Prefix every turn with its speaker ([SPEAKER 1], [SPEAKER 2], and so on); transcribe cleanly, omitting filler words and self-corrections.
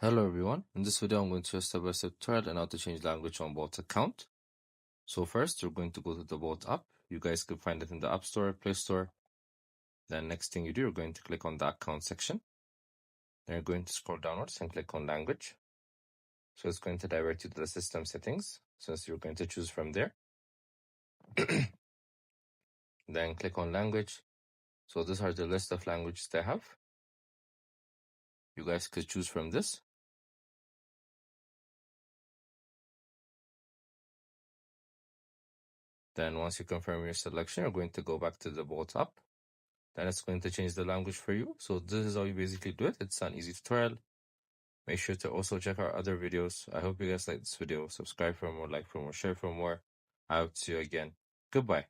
[SPEAKER 1] Hello everyone, in this video I'm going to show step-by-step tutorial on how to change language on Bolt account. So first we're going to go to the Bolt app. You guys can find it in the App Store, Play Store. Then next thing you do, you're going to click on the account section. Then you're going to scroll downwards and click on language. So it's going to direct you to the system settings. So you're going to choose from there. Then click on language. So these are the list of languages they have. You guys could choose from this. Then once you confirm your selection, you're going to go back to the Bolt app. Then it's going to change the language for you. So this is how you basically do it. It's an easy tutorial. Make sure to also check our other videos. I hope you guys like this video. Subscribe for more, like for more, share for more. I hope to see you again. Goodbye.